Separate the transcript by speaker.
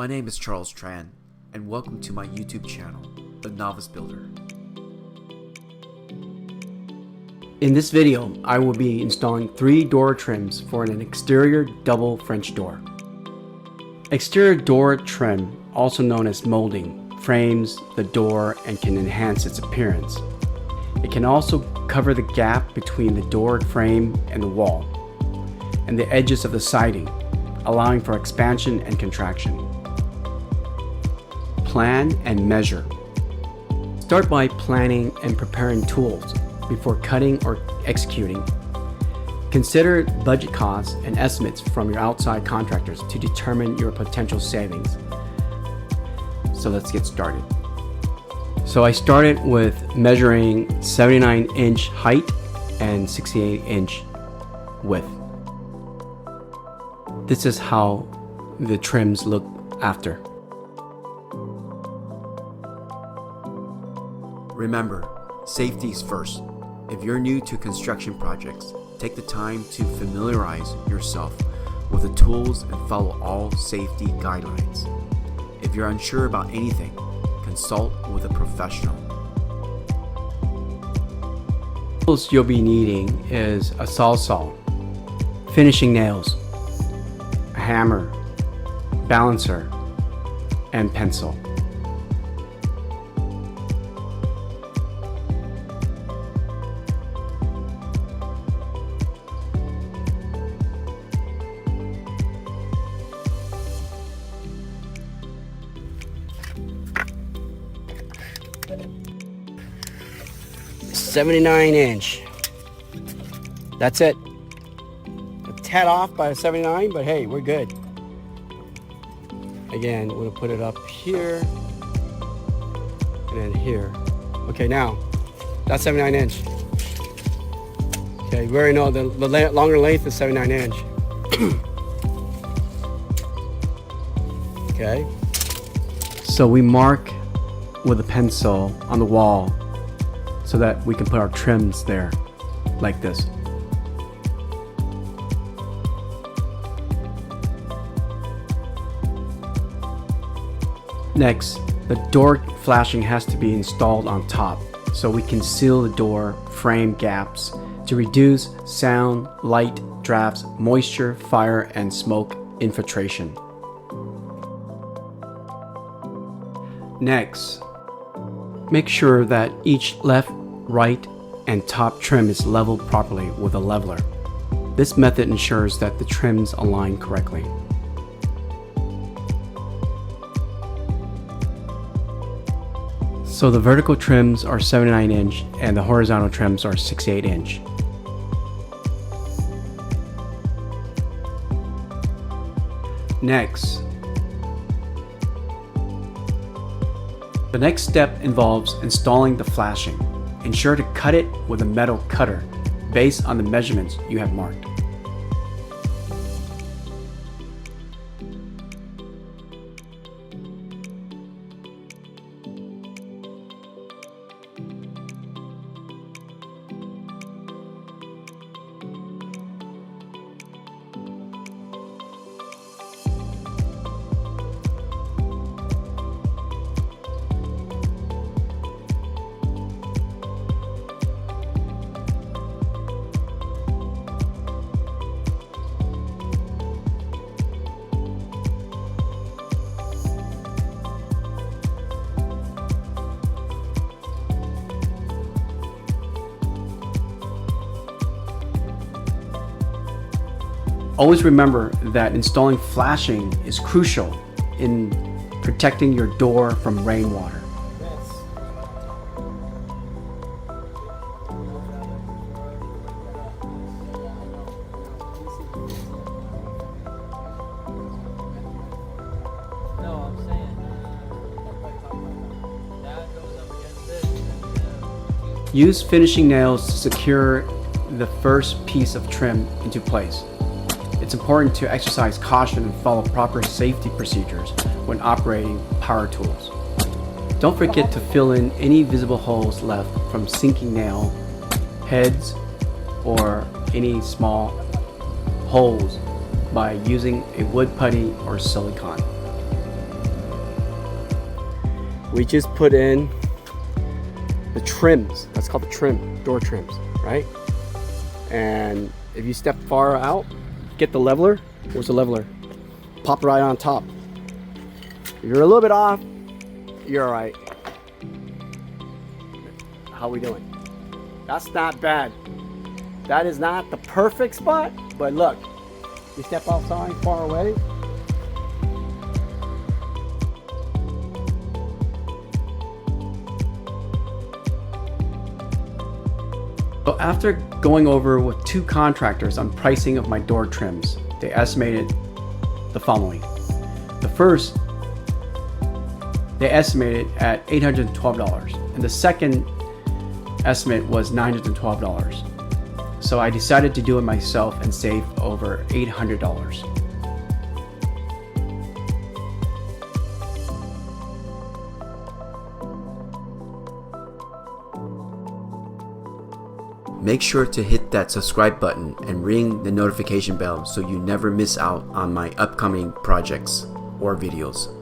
Speaker 1: My name is Charles Tran, and welcome to my YouTube channel, The Novice Builder.
Speaker 2: In this video, I will be installing 3 door trims for an exterior double French door. Exterior door trim, also known as molding, frames the door and can enhance its appearance. It can also cover the gap between the door frame and the wall, and the edges of the siding, allowing for expansion and contraction. Plan and measure. Start by planning and preparing tools before cutting or executing. Consider budget costs and estimates from your outside contractors to determine your potential savings. So let's get started. So I started with measuring 79-inch height and 68-inch width. This is how the trims look after.
Speaker 1: Remember, safety is first. If you're new to construction projects, take the time to familiarize yourself with the tools and follow all safety guidelines. If you're unsure about anything, consult with a professional.
Speaker 2: Tools you'll be needing is a sawzall, finishing nails, a hammer, balancer, and pencil. .79-inch. That's it. A tad off by a 79, but hey, we're good. Again, we're gonna put it up here and then here. Okay, now that's 79-inch. Okay, we already know the longer length is 79-inch. Okay. So we mark with a pencil on the wall so that we can put our trims there, like this. Next, the door flashing has to be installed on top so we can seal the door frame gaps to reduce sound, light, drafts, moisture, fire, and smoke infiltration. Next, make sure that each left, right, and top trim is leveled properly with a leveler. This method ensures that the trims align correctly. So the vertical trims are 79-inch and the horizontal trims are 68-inch. Next, the next step involves installing the flashing. Ensure to cut it with a metal cutter based on the measurements you have marked. Always remember that installing flashing is crucial in protecting your door from rainwater. Use finishing nails to secure the first piece of trim into place. It's important to exercise caution and follow proper safety procedures when operating power tools. Don't forget to fill in any visible holes left from sinking nail heads or any small holes by using a wood putty or silicone. we just put in the trims. That's called the trim, door trims, right? And if you step far out, get the leveler. Where's the leveler? Pop right on top. If you're a little bit off, you're all right. How we doing? That's not bad. That is not the perfect spot, but look, you step outside far away. So after going over with 2 contractors on pricing of my door trims, they estimated the following. The first, they estimated at $812, and the second estimate was $912. So I decided to do it myself and save over $800.
Speaker 1: Make sure to hit that subscribe button and ring the notification bell so you never miss out on my upcoming projects or videos.